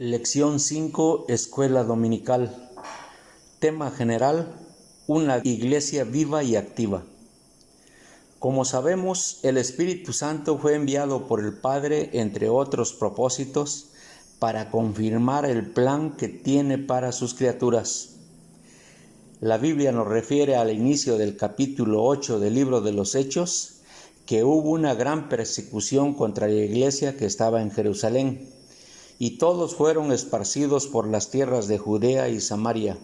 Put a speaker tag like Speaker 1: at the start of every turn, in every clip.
Speaker 1: Lección 5, Escuela Dominical. Tema general: una iglesia viva y activa. Como sabemos, el Espíritu Santo fue enviado por el Padre, entre otros propósitos, para confirmar el plan que tiene para sus criaturas. La Biblia nos refiere al inicio del capítulo 8 del libro de los Hechos que hubo una gran persecución contra la iglesia que estaba en Jerusalén, y todos fueron esparcidos por las tierras de Judea y Samaria.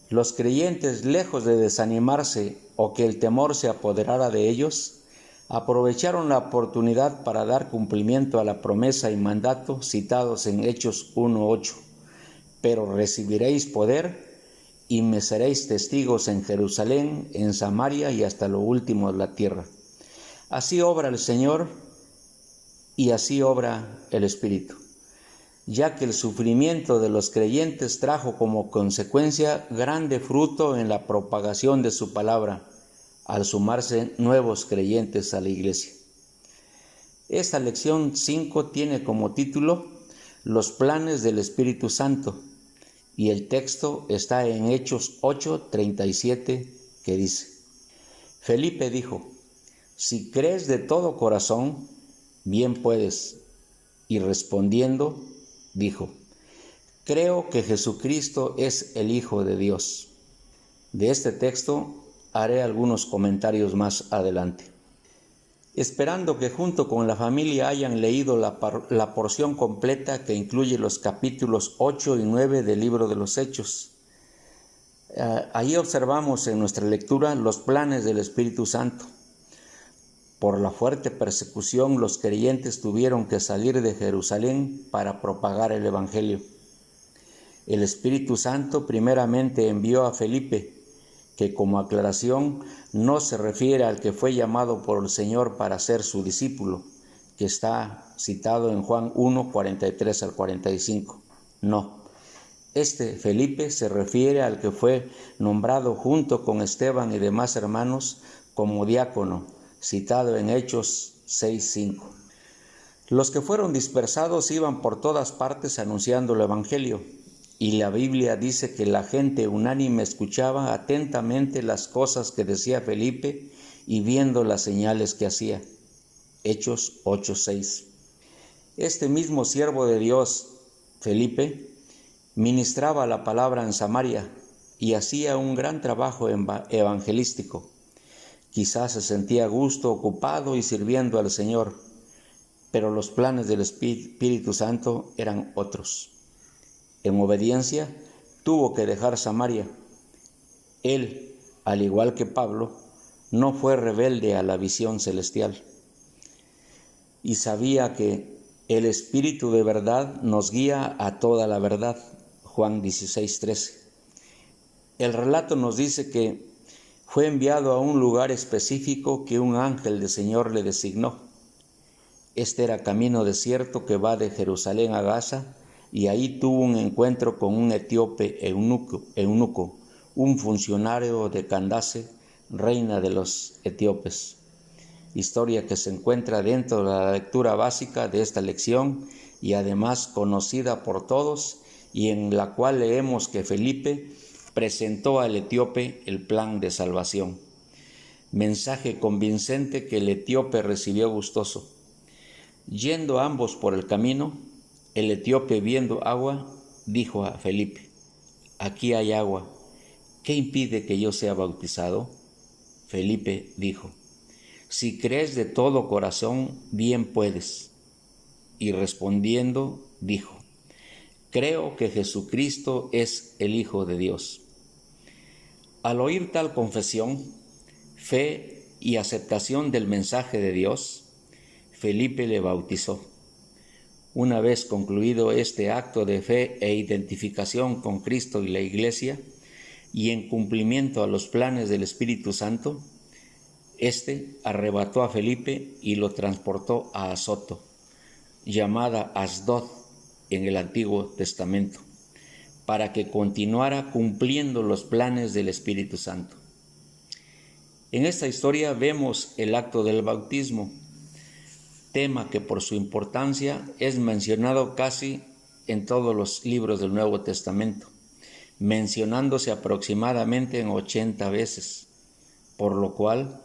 Speaker 1: Los creyentes, lejos de desanimarse o que el temor se apoderara de ellos, aprovecharon la oportunidad para dar cumplimiento a la promesa y mandato citados en Hechos 1:8. Pero recibiréis poder y me seréis testigos en Jerusalén, en Samaria y hasta lo último de la tierra. Así obra el Señor y así obra el Espíritu, ya que el sufrimiento de los creyentes trajo como consecuencia grande fruto en la propagación de su palabra, al sumarse nuevos creyentes a la iglesia. Esta lección 5 tiene como título Los planes del Espíritu Santo, y el texto está en Hechos 8:37, que dice: Felipe dijo: si crees de todo corazón, bien puedes. Y respondiendo, dijo: creo que Jesucristo es el Hijo de Dios. De este texto haré algunos comentarios más adelante. Esperando que junto con la familia hayan leído la porción completa que incluye los capítulos 8 y 9 del libro de los Hechos. Ahí observamos en nuestra lectura los planes del Espíritu Santo. Por la fuerte persecución, los creyentes tuvieron que salir de Jerusalén para propagar el Evangelio. El Espíritu Santo primeramente envió a Felipe, que como aclaración no se refiere al que fue llamado por el Señor para ser su discípulo, que está citado en Juan 1:43 al 45. No, este Felipe se refiere al que fue nombrado junto con Esteban y demás hermanos como diácono, citado en Hechos 6:5. Los que fueron dispersados iban por todas partes anunciando el Evangelio, y la Biblia dice que la gente unánime escuchaba atentamente las cosas que decía Felipe y viendo las señales que hacía. Hechos 8:6. Este mismo siervo de Dios, Felipe, ministraba la palabra en Samaria y hacía un gran trabajo evangelístico. Quizás se sentía a gusto, ocupado y sirviendo al Señor, pero los planes del Espíritu Santo eran otros. En obediencia, tuvo que dejar Samaria. Él, al igual que Pablo, no fue rebelde a la visión celestial y sabía que el Espíritu de verdad nos guía a toda la verdad. Juan 16:13. El relato nos dice que fue enviado a un lugar específico que un ángel del Señor le designó. Este era camino desierto que va de Jerusalén a Gaza, y ahí tuvo un encuentro con un etíope eunuco, un funcionario de Candace, reina de los etíopes. Historia que se encuentra dentro de la lectura básica de esta lección y además conocida por todos, y en la cual leemos que Felipe presentó al etíope el plan de salvación. Mensaje convincente que el etíope recibió gustoso. Yendo ambos por el camino, el etíope, viendo agua, dijo a Felipe: aquí hay agua, ¿qué impide que yo sea bautizado? Felipe dijo: si crees de todo corazón, bien puedes. Y respondiendo, dijo: creo que Jesucristo es el Hijo de Dios. Al oír tal confesión, fe y aceptación del mensaje de Dios, Felipe le bautizó. Una vez concluido este acto de fe e identificación con Cristo y la Iglesia, y en cumplimiento a los planes del Espíritu Santo, este arrebató a Felipe y lo transportó a Azoto, llamada Asdod en el Antiguo Testamento, para que continuara cumpliendo los planes del Espíritu Santo. En esta historia vemos el acto del bautismo, tema que por su importancia es mencionado casi en todos los libros del Nuevo Testamento, mencionándose aproximadamente en 80 veces, por lo cual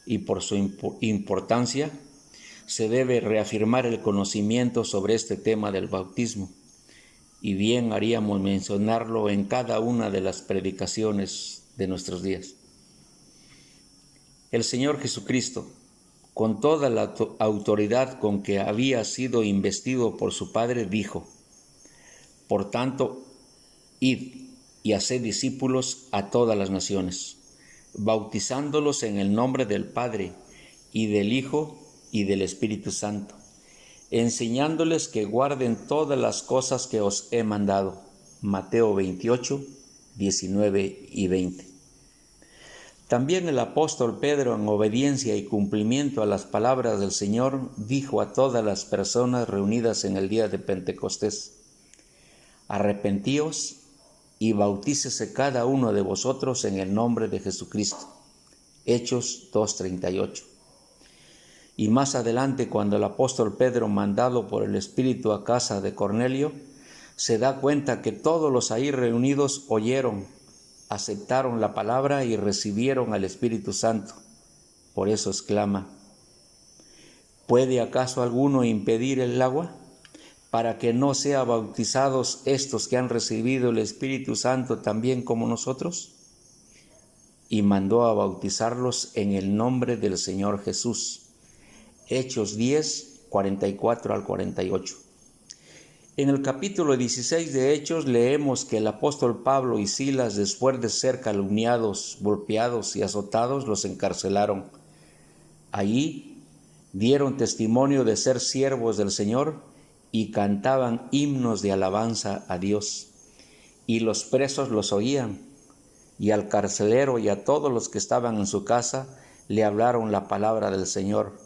Speaker 1: y por su importancia se debe reafirmar el conocimiento sobre este tema del bautismo, y bien haríamos mencionarlo en cada una de las predicaciones de nuestros días. El Señor Jesucristo, con toda la autoridad con que había sido investido por su Padre, dijo: por tanto, id y haced discípulos a todas las naciones, bautizándolos en el nombre del Padre, y del Hijo, y del Espíritu Santo, enseñándoles que guarden todas las cosas que os he mandado. Mateo 28, 19 y 20. También el apóstol Pedro, en obediencia y cumplimiento a las palabras del Señor, dijo a todas las personas reunidas en el día de Pentecostés: arrepentíos y bautícese cada uno de vosotros en el nombre de Jesucristo. Hechos 2:38. Y más adelante, cuando el apóstol Pedro, mandado por el Espíritu a casa de Cornelio, se da cuenta que todos los ahí reunidos oyeron, aceptaron la palabra y recibieron al Espíritu Santo. Por eso exclama: ¿puede acaso alguno impedir el agua, para que no sean bautizados estos que han recibido el Espíritu Santo también como nosotros? Y mandó a bautizarlos en el nombre del Señor Jesús. Hechos 10, 44 al 48. En el capítulo 16 de Hechos leemos que el apóstol Pablo y Silas, después de ser calumniados, golpeados y azotados, los encarcelaron. Allí dieron testimonio de ser siervos del Señor y cantaban himnos de alabanza a Dios. Y los presos los oían, y al carcelero y a todos los que estaban en su casa le hablaron la palabra del Señor,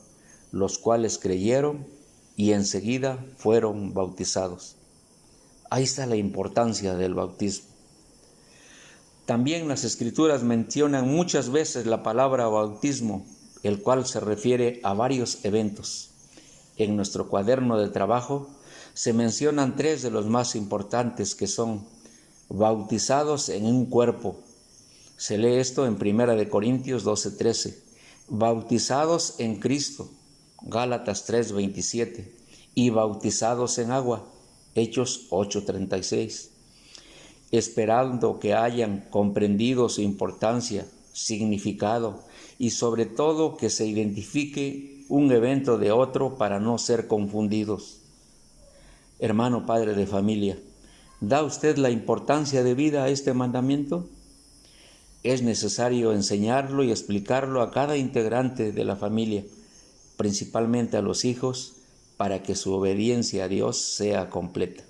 Speaker 1: los cuales creyeron y enseguida fueron bautizados. Ahí está la importancia del bautismo. También las Escrituras mencionan muchas veces la palabra bautismo, el cual se refiere a varios eventos. En nuestro cuaderno de trabajo se mencionan 3 de los más importantes, que son bautizados en un cuerpo. Se lee esto en 1 Corintios 12:13. Bautizados en Cristo, Gálatas 3:27, y bautizados en agua, Hechos 8:36, esperando que hayan comprendido su importancia, significado y sobre todo que se identifique un evento de otro para no ser confundidos. Hermano padre de familia, ¿da usted la importancia debida a este mandamiento? Es necesario enseñarlo y explicarlo a cada integrante de la familia, principalmente a los hijos, para que su obediencia a Dios sea completa.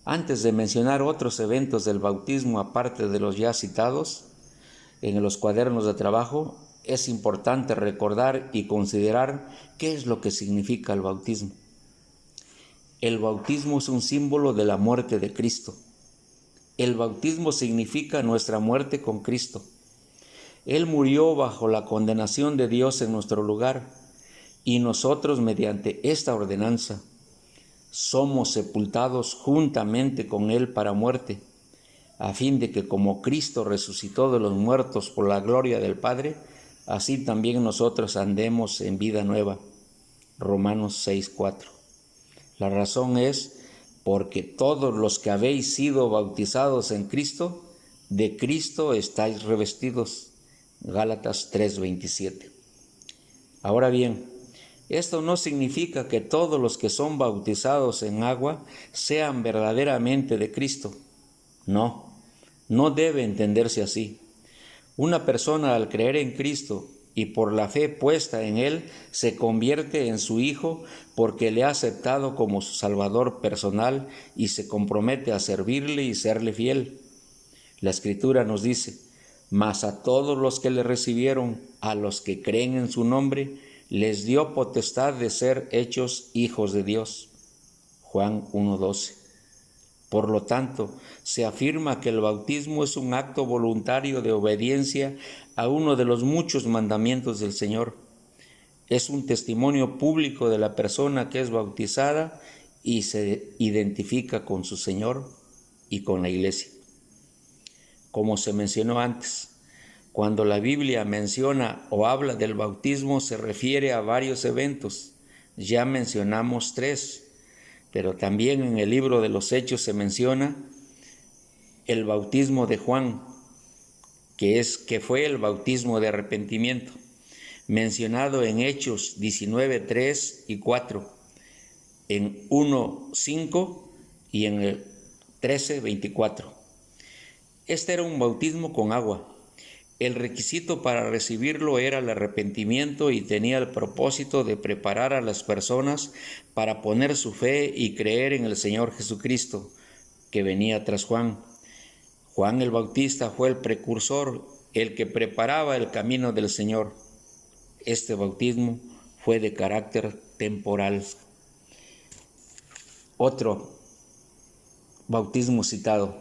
Speaker 1: Antes de mencionar otros eventos del bautismo aparte de los ya citados en los cuadernos de trabajo, es importante recordar y considerar qué es lo que significa el bautismo. El bautismo es un símbolo de la muerte de Cristo. El bautismo significa nuestra muerte con Cristo. Él murió bajo la condenación de Dios en nuestro lugar, y nosotros, mediante esta ordenanza, somos sepultados juntamente con Él para muerte, a fin de que como Cristo resucitó de los muertos por la gloria del Padre, así también nosotros andemos en vida nueva. Romanos 6:4. La razón es porque todos los que habéis sido bautizados en Cristo, de Cristo estáis revestidos. Gálatas 3:27. Ahora bien, esto no significa que todos los que son bautizados en agua sean verdaderamente de Cristo. No debe entenderse así. Una persona, al creer en Cristo y por la fe puesta en Él, se convierte en su hijo porque le ha aceptado como su Salvador personal y se compromete a servirle y serle fiel. La Escritura nos dice: mas a todos los que le recibieron, a los que creen en su nombre, les dio potestad de ser hechos hijos de Dios. Juan 1:12. Por lo tanto, se afirma que el bautismo es un acto voluntario de obediencia a uno de los muchos mandamientos del Señor. Es un testimonio público de la persona que es bautizada y se identifica con su Señor y con la Iglesia. Como se mencionó antes, cuando la Biblia menciona o habla del bautismo se refiere a varios eventos. Ya mencionamos 3, pero también en el libro de los Hechos se menciona el bautismo de Juan, que fue el bautismo de arrepentimiento, mencionado en Hechos 19, 3 y 4, en 1, 5 y en el 13, 24. Este era un bautismo con agua. El requisito para recibirlo era el arrepentimiento y tenía el propósito de preparar a las personas para poner su fe y creer en el Señor Jesucristo, que venía tras Juan. Juan el Bautista fue el precursor, el que preparaba el camino del Señor. Este bautismo fue de carácter temporal. Otro bautismo citado,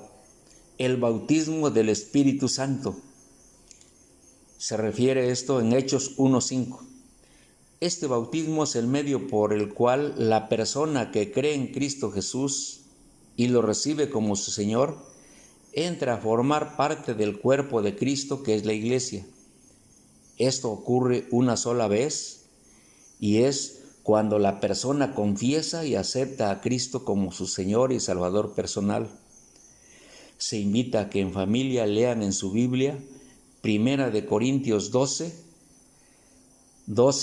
Speaker 1: el bautismo del Espíritu Santo. Se refiere esto en Hechos 1:5. Este bautismo es el medio por el cual la persona que cree en Cristo Jesús y lo recibe como su Señor, entra a formar parte del cuerpo de Cristo, que es la Iglesia. Esto ocurre una sola vez y es cuando la persona confiesa y acepta a Cristo como su Señor y Salvador personal. Se invita a que en familia lean en su Biblia 1 Corintios 12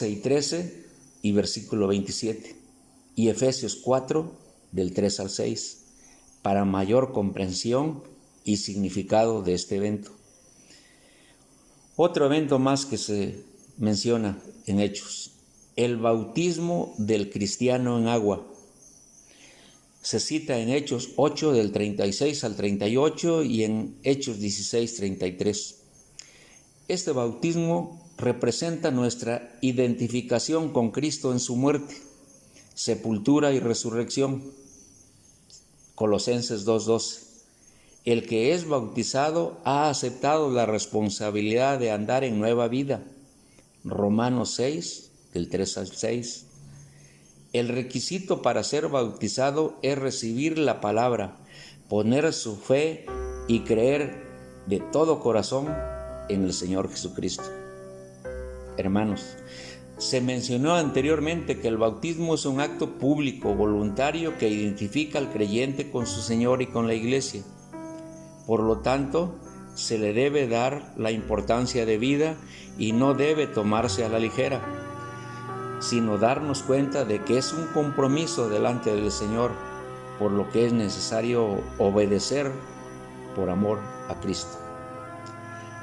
Speaker 1: y 13 y versículo 27 y Efesios 4 del 3 al 6 para mayor comprensión y significado de este evento. Otro evento más que se menciona en Hechos, el bautismo del cristiano en agua. Se cita en Hechos 8 del 36 al 38 y en Hechos 16, 33. Este bautismo representa nuestra identificación con Cristo en su muerte, sepultura y resurrección. Colosenses 2:12. El que es bautizado ha aceptado la responsabilidad de andar en nueva vida. Romanos 6, del 3 al 6. El requisito para ser bautizado es recibir la palabra, poner su fe y creer de todo corazón en el Señor Jesucristo. Hermanos, se mencionó anteriormente que el bautismo es un acto público, voluntario, que identifica al creyente con su Señor y con la Iglesia. Por lo tanto, se le debe dar la importancia debida y no debe tomarse a la ligera, sino darnos cuenta de que es un compromiso delante del Señor, por lo que es necesario obedecer por amor a Cristo.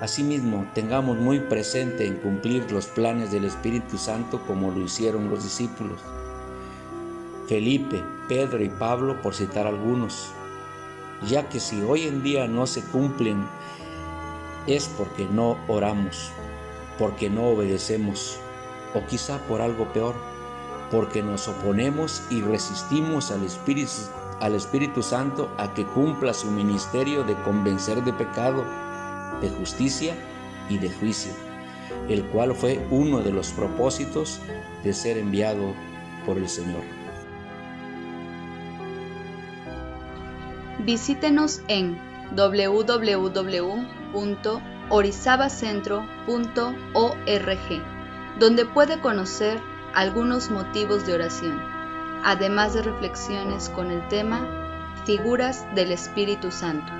Speaker 1: Asimismo, tengamos muy presente en cumplir los planes del Espíritu Santo como lo hicieron los discípulos, Felipe, Pedro y Pablo, por citar algunos, ya que si hoy en día no se cumplen es porque no oramos, porque no obedecemos, o quizá por algo peor, porque nos oponemos y resistimos al Espíritu Santo a que cumpla su ministerio de convencer de pecado, de justicia y de juicio, el cual fue uno de los propósitos de ser enviado por el Señor.
Speaker 2: Visítenos en www.orizabacentro.org, donde puede conocer algunos motivos de oración, además de reflexiones con el tema Figuras del Espíritu Santo.